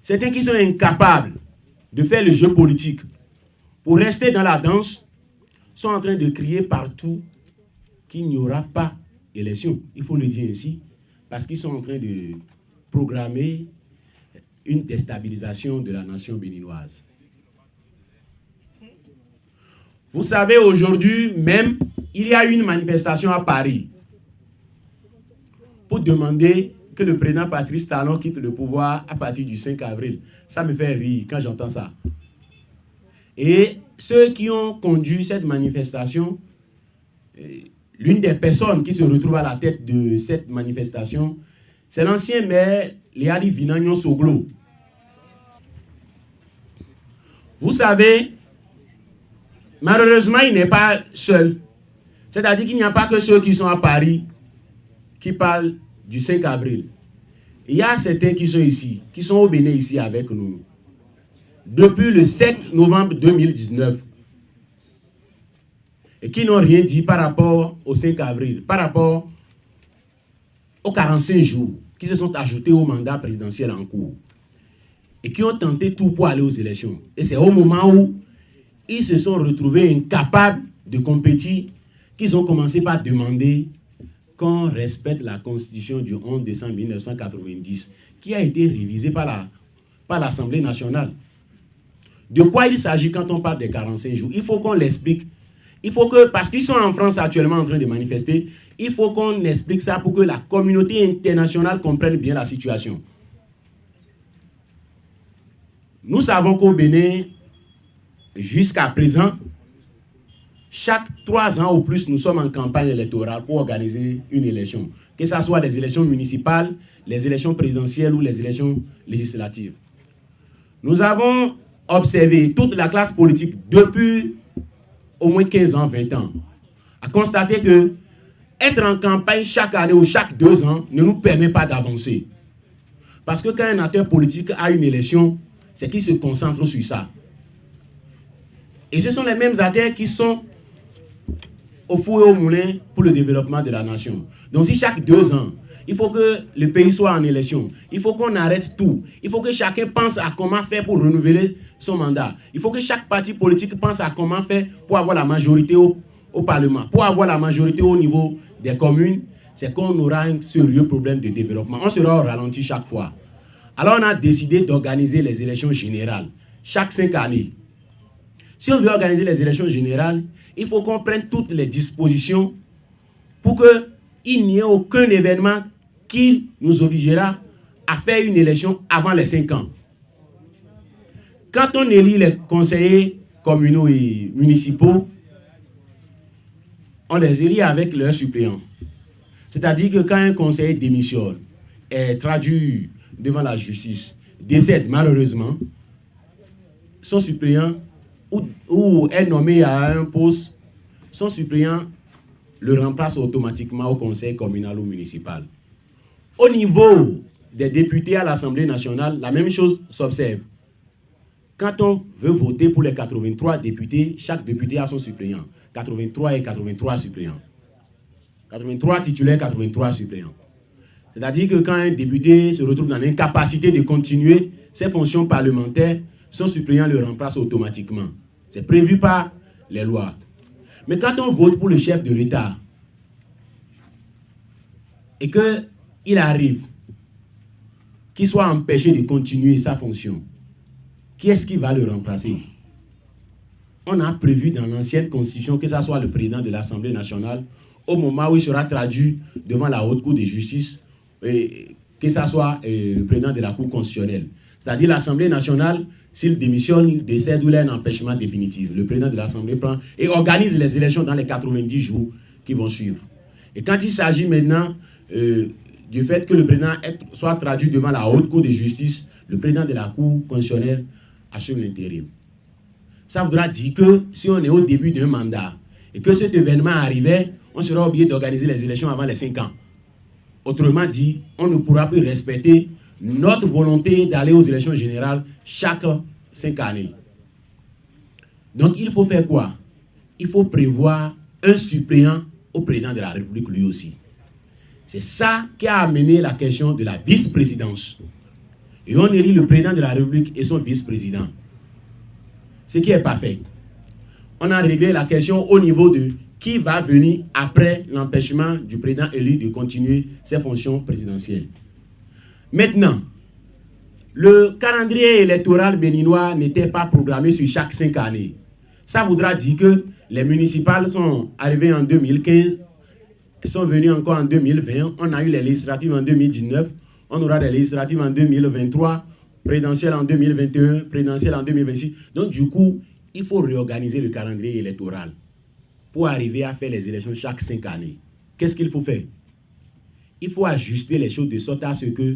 certains qui sont incapables de faire le jeu politique pour rester dans la danse sont en train de crier partout qu'il n'y aura pas d'élection. Il faut le dire ainsi, parce qu'ils sont en train de programmer une déstabilisation de la nation béninoise. Vous savez, aujourd'hui même, il y a une manifestation à Paris pour demander que le président Patrice Talon quitte le pouvoir à partir du 5 avril. Ça me fait rire quand j'entends ça. Et ceux qui ont conduit cette manifestation, l'une des personnes qui se retrouve à la tête de cette manifestation, c'est l'ancien maire Léali Vinagnon Soglo. Vous savez, malheureusement, il n'est pas seul. C'est-à-dire qu'il n'y a pas que ceux qui sont à Paris qui parlent du 5 avril. Il y a certains qui sont ici, qui sont au Bénin ici avec nous, depuis le 7 novembre 2019, et qui n'ont rien dit par rapport au 5 avril, par rapport aux 45 jours qui se sont ajoutés au mandat présidentiel en cours, et qui ont tenté tout pour aller aux élections. Et c'est au moment où ils se sont retrouvés incapables de compétir qu'ils ont commencé par demander qu'on respecte la constitution du 11 décembre 1990, qui a été révisée par l'Assemblée nationale. De quoi il s'agit quand on parle des 45 jours? Il faut qu'on l'explique. Il faut que, parce qu'ils sont en France actuellement en train de manifester, il faut qu'on explique ça pour que la communauté internationale comprenne bien la situation. Nous savons qu'au Bénin, jusqu'à présent, chaque 3 ans ou plus, nous sommes en campagne électorale pour organiser une élection. Que ce soit les élections municipales, les élections présidentielles ou les élections législatives. Nous avons observé toute la classe politique depuis au moins 15 ans, 20 ans, à constater que être en campagne chaque année ou chaque 2 ans ne nous permet pas d'avancer. Parce que quand un acteur politique a une élection, c'est qu'il se concentre sur ça. Et ce sont les mêmes acteurs qui sont au four et au moulin pour le développement de la nation. Donc si chaque 2 ans, il faut que le pays soit en élection, il faut qu'on arrête tout, il faut que chacun pense à comment faire pour renouveler son mandat, il faut que chaque parti politique pense à comment faire pour avoir la majorité au Parlement, pour avoir la majorité au niveau des communes, c'est qu'on aura un sérieux problème de développement. On sera au ralenti chaque fois. Alors on a décidé d'organiser les élections générales chaque 5 années. Si on veut organiser les élections générales, il faut qu'on prenne toutes les dispositions pour qu'il n'y ait aucun événement qui nous obligera à faire une élection avant les 5 ans. Quand on élit les conseillers communaux et municipaux, on les élit avec leurs suppléants. C'est-à-dire que quand un conseiller démissionne, est traduit devant la justice, décède malheureusement, son suppléant ou est nommé à un poste, son suppléant le remplace automatiquement au conseil communal ou municipal. Au niveau des députés à l'Assemblée nationale, la même chose s'observe. Quand on veut voter pour les 83 députés, chaque député a son suppléant. 83 et 83 suppléants. 83 titulaires, 83 suppléants. C'est-à-dire que quand un député se retrouve dans l'incapacité de continuer ses fonctions parlementaires, son suppléant le remplace automatiquement. C'est prévu par les lois. Mais quand on vote pour le chef de l'État et qu'il arrive qu'il soit empêché de continuer sa fonction, qui est-ce qui va le remplacer? On a prévu dans l'ancienne constitution que ce soit le président de l'Assemblée nationale au moment où il sera traduit devant la Haute Cour de justice, et que ce soit le président de la Cour constitutionnelle. C'est-à-dire l'Assemblée nationale, s'il démissionne, il décède ou il a un empêchement définitif. Le président de l'Assemblée prend et organise les élections dans les 90 jours qui vont suivre. Et quand il s'agit maintenant du fait que le président soit traduit devant la Haute Cour de justice, le président de la Cour constitutionnelle assume l'intérim. Ça voudra dire que si on est au début d'un mandat et que cet événement arrivait, on sera obligé d'organiser les élections avant les 5 ans. Autrement dit, on ne pourra plus respecter notre volonté d'aller aux élections générales chaque 5 années. Donc il faut faire quoi? Il faut prévoir un suppléant au président de la République lui aussi. C'est ça qui a amené la question de la vice-présidence. Et on élit le président de la République et son vice-président. Ce qui est parfait. On a réglé la question au niveau de qui va venir après l'empêchement du président élu de continuer ses fonctions présidentielles. Maintenant, le calendrier électoral béninois n'était pas programmé sur chaque 5 années. Ça voudra dire que les municipales sont arrivées en 2015, elles sont venues encore en 2020, on a eu les législatives en 2019, on aura des législatives en 2023, présidentielles en 2021, présidentielles en 2026. Donc du coup, il faut réorganiser le calendrier électoral pour arriver à faire les élections chaque 5 années. Qu'est-ce qu'il faut faire? Il faut ajuster les choses de sorte à ce que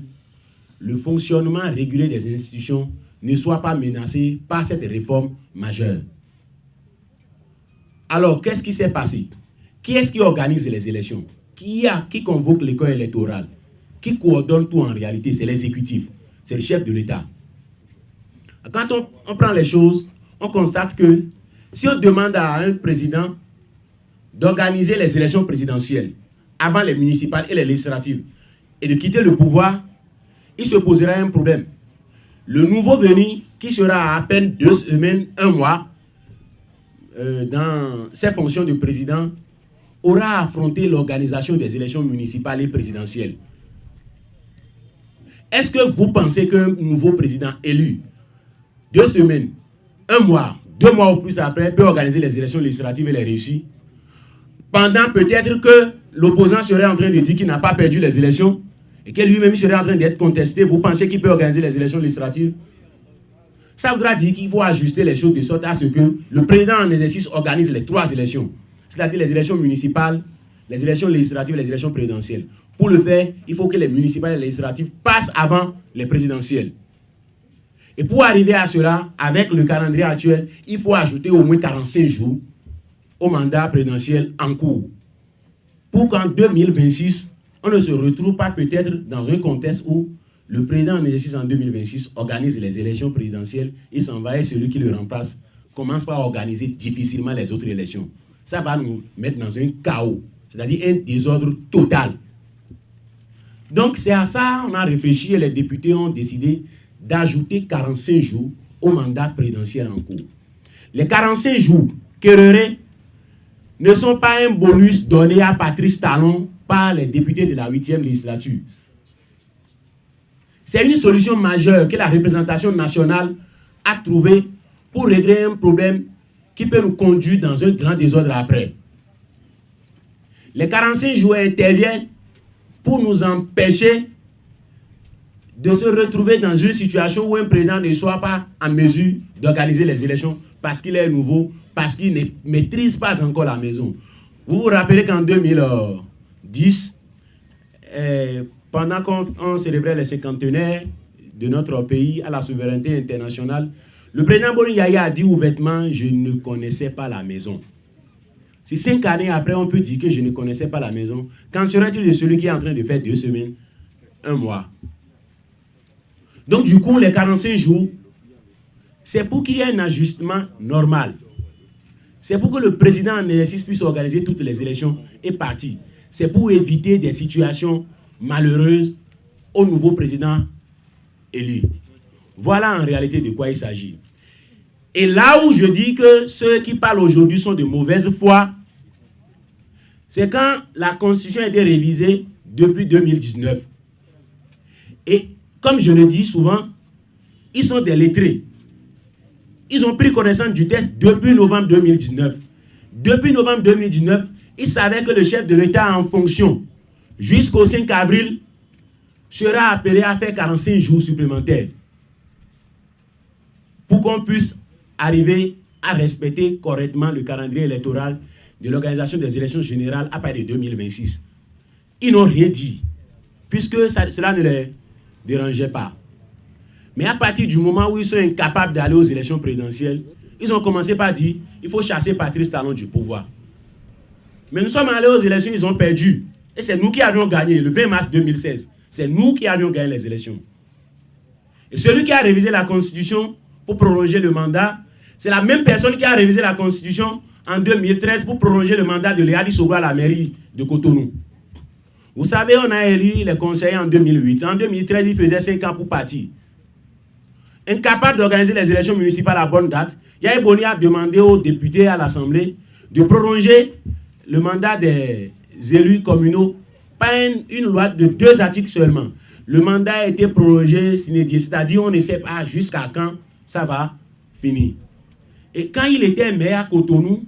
le fonctionnement régulier des institutions ne soit pas menacé par cette réforme majeure. Alors, qu'est-ce qui s'est passé? Qui est-ce qui organise les élections? Qui convoque l'école électorale? Qui coordonne tout en réalité? C'est l'exécutif, c'est le chef de l'État. Quand on prend les choses, on constate que si on demande à un président d'organiser les élections présidentielles avant les municipales et les législatives et de quitter le pouvoir, il se posera un problème. Le nouveau venu, qui sera à peine 2 semaines, 1 mois, dans ses fonctions de président, aura affronté l'organisation des élections municipales et présidentielles. Est-ce que vous pensez qu'un nouveau président élu, 2 semaines, 1 mois, 2 mois ou plus après, peut organiser les élections législatives et les réussir? Pendant peut-être que l'opposant serait en train de dire qu'il n'a pas perdu les élections et que lui-même serait en train d'être contesté, vous pensez qu'il peut organiser les élections législatives? Ça voudra dire qu'il faut ajuster les choses de sorte à ce que le président en exercice organise les 3 élections, c'est-à-dire les élections municipales, les élections législatives et les élections présidentielles. Pour le faire, il faut que les municipales et les législatives passent avant les présidentielles. Et pour arriver à cela, avec le calendrier actuel, il faut ajouter au moins 45 jours au mandat présidentiel en cours. Pour qu'en 2026, on ne se retrouve pas peut-être dans un contexte où le président en exercice en 2026 organise les élections présidentielles, il s'en va et celui qui le remplace commence par organiser difficilement les autres élections. Ça va nous mettre dans un chaos, c'est-à-dire un désordre total. Donc c'est à ça qu'on a réfléchi et les députés ont décidé d'ajouter 45 jours au mandat présidentiel en cours. Les 45 jours querrés ne sont pas un bonus donné à Patrice Talon par les députés de la 8e législature. C'est une solution majeure que la représentation nationale a trouvée pour régler un problème qui peut nous conduire dans un grand désordre après. Les 45 jours interviennent pour nous empêcher de se retrouver dans une situation où un président ne soit pas en mesure d'organiser les élections parce qu'il est nouveau, parce qu'il ne maîtrise pas encore la maison. Vous vous rappelez qu'en 2010, pendant qu'on célébrait les 50aires de notre pays à la souveraineté internationale, le président Boni Yaya a dit ouvertement « Je ne connaissais pas la maison ». Si 5 années après, on peut dire que je ne connaissais pas la maison, qu'en serait-il de celui qui est en train de faire 2 semaines, 1 mois? Donc du coup, les 45 jours, c'est pour qu'il y ait un ajustement normal. C'est pour que le président en exercice puisse organiser toutes les élections et partir. C'est pour éviter des situations malheureuses au nouveau président élu. Voilà en réalité de quoi il s'agit. Et là où je dis que ceux qui parlent aujourd'hui sont de mauvaise foi, c'est quand la Constitution a été révisée depuis 2019. Et comme je le dis souvent, ils sont des lettrés. Ils ont pris connaissance du texte depuis novembre 2019. Depuis novembre 2019, ils savaient que le chef de l'État en fonction jusqu'au 5 avril sera appelé à faire 45 jours supplémentaires pour qu'on puisse arriver à respecter correctement le calendrier électoral de l'organisation des élections générales à partir de 2026. Ils n'ont rien dit, puisque cela ne les dérangeait pas. Mais à partir du moment où ils sont incapables d'aller aux élections présidentielles, ils ont commencé par dire il faut chasser Patrice Talon du pouvoir. Mais nous sommes allés aux élections, ils ont perdu. Et c'est nous qui avions gagné le 20 mars 2016. C'est nous qui avions gagné les élections. Et celui qui a révisé la Constitution pour prolonger le mandat, c'est la même personne qui a révisé la Constitution en 2013 pour prolonger le mandat de Léa Sogo à la mairie de Cotonou. Vous savez, on a élu les conseillers en 2008. En 2013, il faisait 5 ans pour partir. incapable d'organiser les élections municipales à bonne date, Yahya Boni a demandé aux députés à l'Assemblée de prolonger le mandat des élus communaux par une loi de 2 articles seulement. Le mandat a été prolongé sine die, c'est-à-dire on ne sait pas jusqu'à quand ça va finir. Et quand il était maire à Cotonou,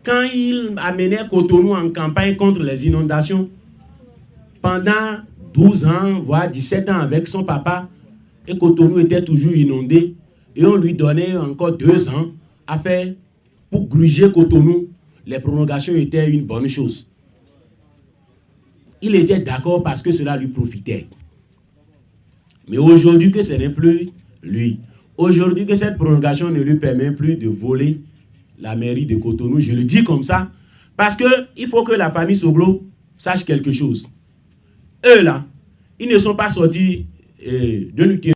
quand il amenait Cotonou en campagne contre les inondations, pendant 12 ans, voire 17 ans avec son papa, et Cotonou était toujours inondé, et on lui donnait encore 2 ans à faire pour gruger Cotonou. Les prolongations étaient une bonne chose. Il était d'accord parce que cela lui profitait. Mais aujourd'hui que ce n'est plus lui, aujourd'hui que cette prolongation ne lui permet plus de voler la mairie de Cotonou, je le dis comme ça, parce qu'il faut que la famille Soglo sache quelque chose. Eux là, ils ne sont pas sortis de l'UTM.